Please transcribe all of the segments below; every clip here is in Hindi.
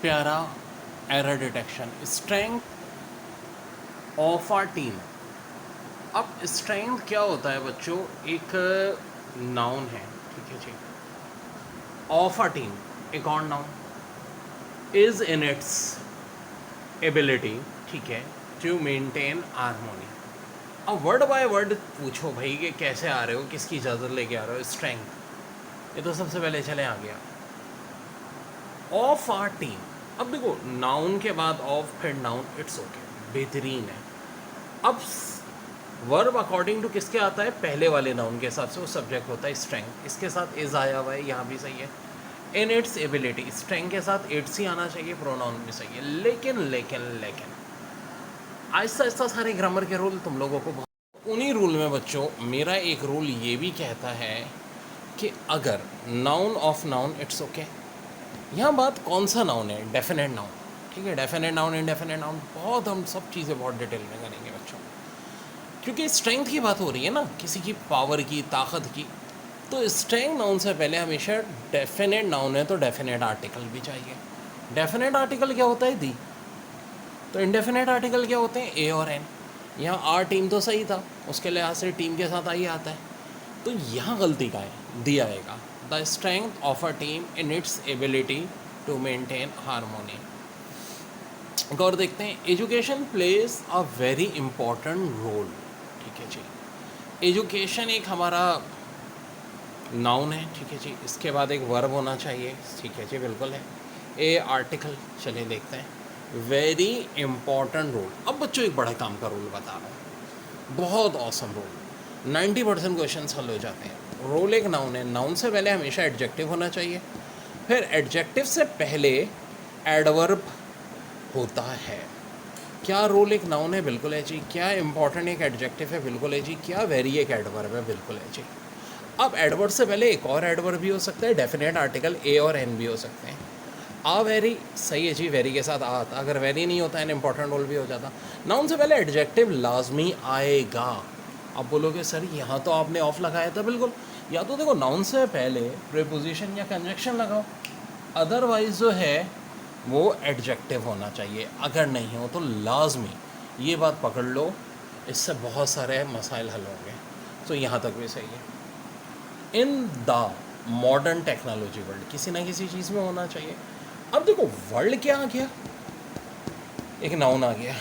प्यारा error detection, strength of our team. अब स्ट्रेंथ क्या होता है बच्चों, एक नाउन है, ठीक है जी। ऑफ अ टीम एक और noun, is in its ability, ठीक है, टू मेंटेन हारमोनी। अब वर्ड बाय वर्ड पूछो भाई कि कैसे आ रहे हो, किसकी इजाज़त लेके आ रहे हो। स्ट्रेंथ, ये तो सबसे पहले चले आ गया। ऑफ आर टीम, अब देखो नाउन के बाद ऑफ फिर नाउन, इट्स ओके, बेहतरीन है। अब वर्ब अकॉर्डिंग टू किसके आता है, पहले वाले नाउन के हिसाब से वो सब्जेक्ट होता है स्ट्रेंथ, इसके साथ इज आया हुआ है, यहाँ भी सही है। इन इट्स एबिलिटी, स्ट्रेंथ के साथ इट्स ही आना चाहिए, प्रोनाउन भी सही है। लेकिन लेकिन लेकिन आहिस्ता आहिस्ता सारे ग्रामर के रूल तुम लोगों को उन्हीं रूल में बच्चों मेरा एक रूल ये भी कहता है कि अगर noun of noun, it's okay. यहाँ बात कौन सा नाउन है, डेफिनेट नाउन, ठीक है। डेफिनेट नाउन, इनडेफिनेट नाउन, बहुत हम सब चीज़ें बहुत डिटेल में करेंगे बच्चों, क्योंकि स्ट्रेंथ की बात हो रही है ना, किसी की पावर की, ताकत की। तो स्ट्रेंथ नाउन से पहले हमेशा डेफिनेट नाउन है तो डेफिनेट आर्टिकल भी चाहिए। डेफिनेट आर्टिकल क्या होता है, दी। तो इंडेफिनेट आर्टिकल क्या होते हैं, ए और एन। यहाँ आर टीम तो सही था, उसके लिहाज से टीम के साथ आई आता है। तो यहाँ गलती का है, दी आएगा। The strength of a team in its ability to maintain harmony. और देखते हैं, education plays a very important role, ठीक है जी। एजुकेशन एक हमारा नाउन है, ठीक है जी। इसके बाद एक वर्ब होना चाहिए, ठीक है जी, बिल्कुल है। ए आर्टिकल, चलिए देखते हैं। Very important role. अब बच्चों एक बड़ा काम का रोल बता रहा हूँ, बहुत ऑसम रोल, 90% क्वेश्चन हल हो जाते हैं। रोल एक नाउन है, नाउन से पहले हमेशा एडजेक्टिव होना चाहिए, फिर एडजेक्टिव से पहले एडवर्ब होता है। क्या रोल एक नाउन है, बिल्कुल है जी। क्या इंपॉर्टेंट एक एडजेक्टिव है, बिल्कुल है जी। क्या वेरी एक एडवर्ब है, बिल्कुल है जी। अब एडवर्ब से पहले एक और एडवर्ब भी हो सकता है, डेफिनेट आर्टिकल ए और एन भी हो सकते हैं। आ वेरी सही है जी, वेरी के साथ आ आता, अगर वेरी नहीं होता है इंपॉर्टेंट रोल भी हो जाता। नाउन से पहले एडजेक्टिव लाजमी आएगा। अब बोलोगे सर यहाँ तो आपने ऑफ लगाया था, बिल्कुल। या तो देखो नाउन से पहले प्रीपोजिशन या कंजक्शन लगाओ, अदरवाइज जो है वो एडजेक्टिव होना चाहिए। अगर नहीं हो तो लाजमी, ये बात पकड़ लो, इससे बहुत सारे मसाइल हल होंगे। तो यहाँ तक भी सही है। इन द मॉडर्न टेक्नोलॉजी वर्ल्ड, किसी ना किसी चीज़ में होना चाहिए। अब देखो वर्ल्ड क्या आ गया, एक नाउन आ गया,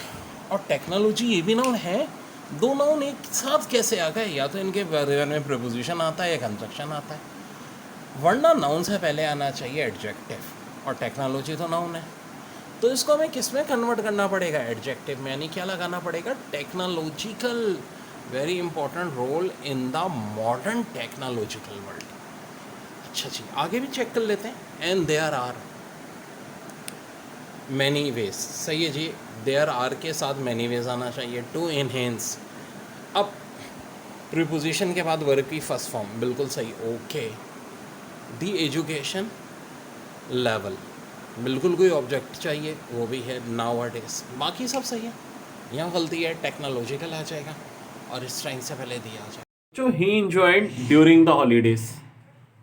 और टेक्नोलॉजी ये भी नाउन है। दो नाउन एक साथ कैसे आ गए, या तो इनके बारे में प्रपोजिशन आता है या कंजक्शन आता है, वरना नाउन से पहले आना चाहिए एडजेक्टिव, और टेक्नोलॉजी तो नाउन है। तो इसको हमें किस में कन्वर्ट करना पड़ेगा, एडजेक्टिव में, यानी क्या लगाना पड़ेगा, technological. Very important role in the modern technological world. अच्छा जी, आगे भी चेक कर लेते हैं। And there are many ways, सही है जी। देयर आर के साथ मैनी वेज आना चाहिए, टू इनहेंस। अब प्रीपोजिशन के बाद वर्ब की फर्स्ट फॉर्म, बिल्कुल सही, ओके। दी एजुकेशन लेवल, बिल्कुल कोई ऑब्जेक्ट चाहिए, वो भी है नाउ डेज, बाकी सब सही है। यहाँ गलती है, टेक्नोलॉजिकल आ जाएगा और स्ट्रेंथ से पहले दिया आ जाएगा। जो he enjoyed during the holidays,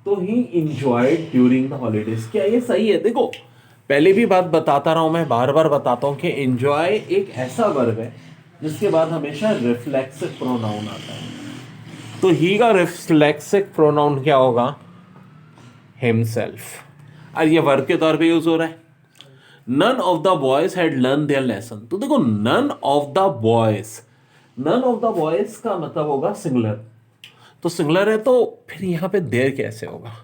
तो he enjoyed during the holidays, क्या ये सही है? देखो पहले भी बात बताता रहा हूँ, मैं बार बार बताता हूँ कि एंजॉय एक ऐसा वर्ब है जिसके बाद हमेशा रिफ्लेक्सिव प्रोनाउन आता है। तो ही का रिफ्लेक्सिव प्रोनाउन क्या होगा, हिमसेल्फ। और ये वर्ब के तौर पे यूज हो रहा है। None of the boys had learn their lesson, तो देखो none of the boys, none of the boys का मतलब होगा सिंगुलर, तो सिंगुलर है तो फिर यहां पे देयर कैसे होगा,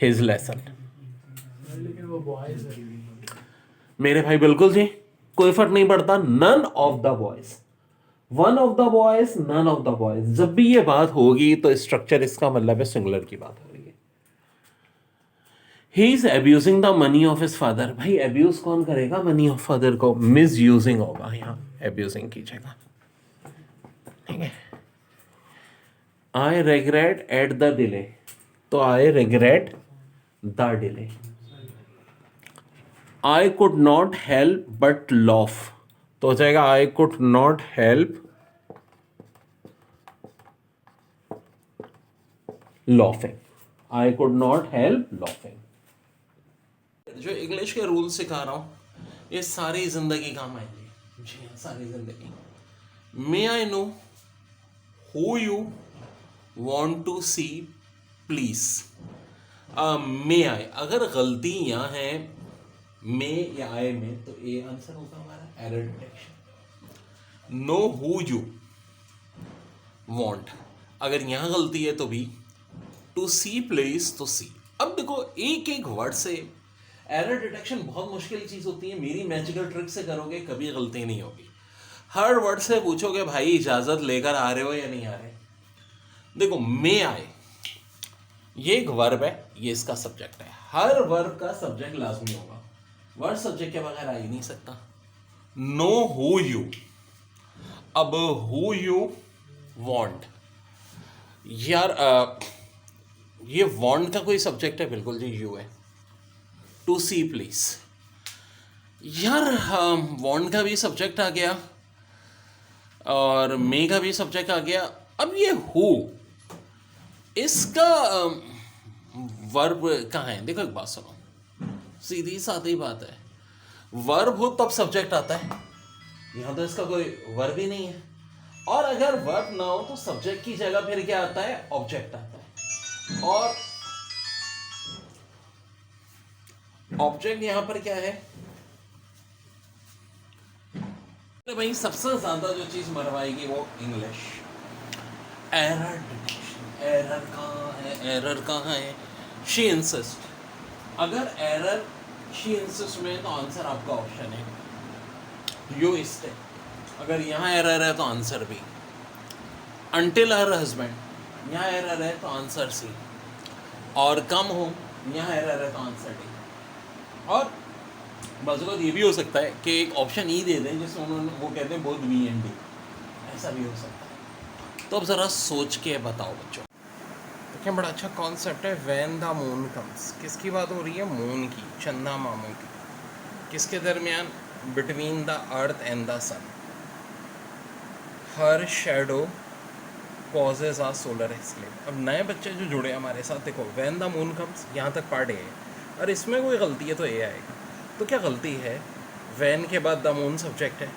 हिज लेसन। लेकिन वो बॉयज है मेरे भाई, बिल्कुल जी, कोई फर्क नहीं पड़ता। None of the boys, one of the boys, none of the boys, जब भी ये बात होगी तो स्ट्रक्चर इसका मतलब है सिंगुलर की बात हो रही है। He is abusing the money of his father, भाई एब्यूज कौन करेगा, मनी ऑफ फादर को, मिस यूजिंग होगा यहाँ, एब्यूजिंग की जगह, ठीक है। I regret at the delay, तो I regret the delay. I could not help but laugh, तो हो जाएगा I could not help laughing, I could not help laughing. जो इंग्लिश के रूल सिखा रहा हूँ ये सारी ज़िंदगी काम आएंगे। जी हाँ, सारी ज़िंदगी। May I know who you want to see please. May I, अगर गलती यहाँ है मे या आए में, तो ए आंसर होगा हमारा error detection. No who you want, अगर यहाँ गलती है तो भी टू सी प्लेस तो सी। अब देखो एक एक वर्ड से एरर डिटेक्शन बहुत मुश्किल चीज़ होती है। मेरी मैजिकल ट्रिक से करोगे कभी गलती नहीं होगी। हर वर्ड से पूछोगे भाई इजाज़त लेकर आ रहे हो या नहीं आ रहे। देखो मे आए ये एक वर्ब है, ये इसका सब्जेक्ट है। हर वर्ब का सब्जेक्ट लाजमी होगा, वर्ड सब्जेक्ट के बगैर आ ही नहीं सकता। नो हु यू, अब हु यू वॉन्ट, यार ये वॉन्ट का कोई सब्जेक्ट है? बिल्कुल जी, यू है। टू सी प्लीज, यार वॉन्ट का भी सब्जेक्ट आ गया और मे का भी सब्जेक्ट आ गया। अब ये हु, इसका वर्ब कहाँ है? देखो एक बात सुनो, सीधी सादी बात है, वर्ब हो तब सब्जेक्ट आता है। यहाँ तो इसका कोई वर्ब ही नहीं है, और अगर वर्ब ना हो तो सब्जेक्ट की जगह फिर क्या आता है? ऑब्जेक्ट आता है। और ऑब्जेक्ट यहां पर क्या है? तो भाई सबसे ज्यादा जो चीज मरवाएगी वो इंग्लिश। एरर डिटेक्शन, एरर कहाँ है? एरर कहाँ है? शी इंसिस्ट, अगर एरर शी इंसिस्ट में तो आंसर आपका ऑप्शन है यू स्टे। अगर यहाँ एरर है तो answer B. Until her husband, यहाँ एरर है तो आंसर सी। और कम हो, यहाँ एरर है तो आंसर डी। और बस ये भी हो सकता है कि एक ऑप्शन ई दे दें जिसमें उन्होंने वो कहते हैं बोथ बी एंड डी, ऐसा भी हो सकता है। तो अब ज़रा सोच के बताओ बच्चों। देखिए बड़ा अच्छा कॉन्सेप्ट है, व्हेन द मून कम्स। किसकी बात हो रही है? मून की, चंदा मामू की। किसके दरमियान? Between the earth and the sun. Her shadow causes a solar एक्सलेम। अब नए बच्चे जो जुड़े हमारे साथ, देखो व्हेन द मून कम्स, यहाँ तक पार्ट ए है, और इसमें कोई गलती है तो ए आएगा। तो क्या गलती है? वैन के बाद द मून सब्जेक्ट है,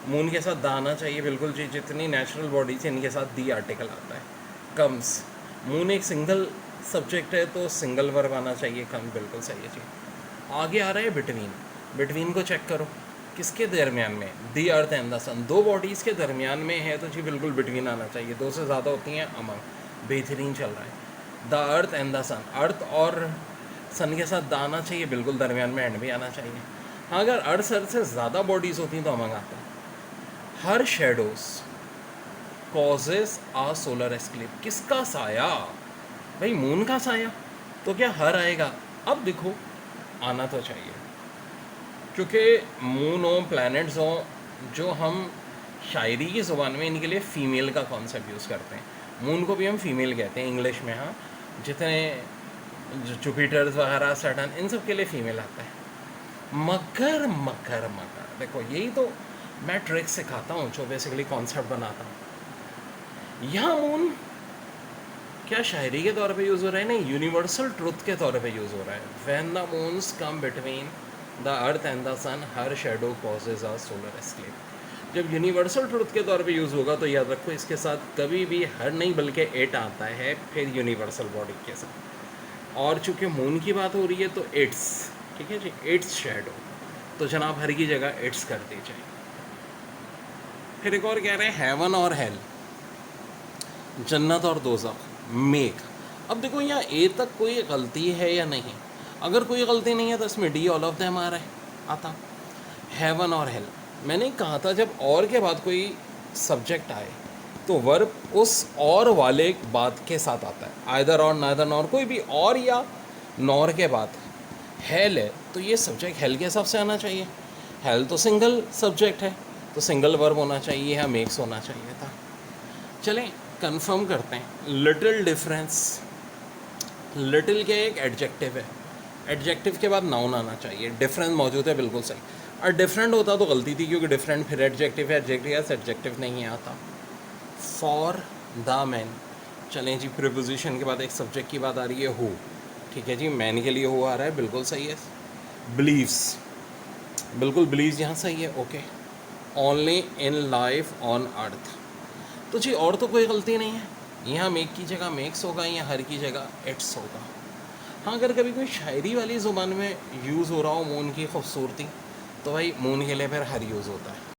मून के साथ द आना चाहिए। बिल्कुल जी, जितनी नेचुरल बॉडीज इनके साथ दी आर्टिकल आता है। कम्स, मून एक सिंगल सब्जेक्ट है तो सिंगल वर्ब आना चाहिए। कम, बिल्कुल सही है जी। आगे आ रहा है बिटवीन। बिटवीन को चेक करो, किसके दरमियान में? दी अर्थ एंड द सन। दो बॉडीज़ के दरमियान में है तो जी बिल्कुल बिटवीन आना चाहिए। दो से ज़्यादा होती हैं अमंग। बेहतरीन चल रहा है। द अर्थ एंड द सन, अर्थ और सन के साथ द आना चाहिए, बिल्कुल दरमियान में एंड भी आना चाहिए। हाँ, अगर अर्थ सर से ज़्यादा बॉडीज़ होती हैं तो अमंग आता है। हर शेडोज कॉजेज आ सोलर एस्क्लिप, किसका साया? भाई मून का साया, तो क्या हर आएगा? अब देखो आना तो चाहिए, क्योंकि मून हो, प्लैनेट्स हो, जो हम शायरी की ज़ुबान में इनके लिए फ़ीमेल का कॉन्सेप्ट यूज़ करते हैं। मून को भी हम फीमेल कहते हैं इंग्लिश में। हाँ, जितने जुपिटर्स वगैरह, सैटर्न, इन सब के लिए फ़ीमेल आता है। मगर मगर मगर देखो, यही तो मैं ट्रिक सिखाता हूँ, जो बेसिकली कॉन्सेप्ट बनाता हूँ। यहाँ मून क्या शायरी के तौर पे यूज़ हो रहा है? नहीं, यूनिवर्सल ट्रुथ के तौर पे यूज़ हो रहा है। When the moons come between the earth and the sun, her shadow causes a solar eclipse. जब यूनिवर्सल ट्रुथ के तौर पे यूज़ होगा तो याद रखो इसके साथ कभी भी हर नहीं बल्कि एट आता है, फिर यूनिवर्सल बॉडी के साथ। और चूँकि मून की बात हो रही है तो इट्स, ठीक है जी, इट्स शेडो, तो जनाब हर की जगह इट्स कर दीजिए। फिर एक और कह रहे हैं हेवन और हेल, जन्नत और दोज़ख, मेघ। अब देखो यहाँ ए तक कोई गलती है या नहीं? अगर कोई गलती नहीं है तो इसमें डी ऑल ऑफ देम आ रहा है, आता। हेवन और हेल, मैंने कहा था जब और के बाद कोई सब्जेक्ट आए तो वर्ब उस और वाले बात के साथ आता है, आइदर और, नाइदर नॉर, कोई भी और या नॉर के बाद। हेल है तो ये सब्जेक्ट हेल के हिसाब से आना चाहिए। हेल तो सिंगल सब्जेक्ट है तो सिंगल वर्ब होना चाहिए, या मेक्स होना चाहिए था। चलें कंफर्म करते हैं। लिटिल डिफरेंस, लिटिल के एक एडजेक्टिव है, एडजेक्टिव के बाद नाउन आना चाहिए। डिफरेंस मौजूद है, बिल्कुल सही। और डिफरेंट होता तो गलती थी, क्योंकि डिफरेंट फिर एडजेक्टिव है, एडजेक्टिव नहीं आता। फॉर द मैन, चलें जी, प्रीपोजिशन के बाद एक सब्जेक्ट की बात आ रही है, हु, ठीक है जी, मैन के लिए हु आ रहा है, बिल्कुल सही है। बिलीव्स, बिल्कुल बिलीव्स यहाँ सही है, okay. Only in life on earth, तो जी और तो कोई गलती नहीं है। यहाँ मेक की जगह मेक्स होगा, या हर की जगह इट्स होगा। हाँ, अगर कभी कोई शायरी वाली ज़ुबान में यूज़ हो रहा हो मून की खूबसूरती, तो भाई मून के लिए फिर हर यूज़ होता है।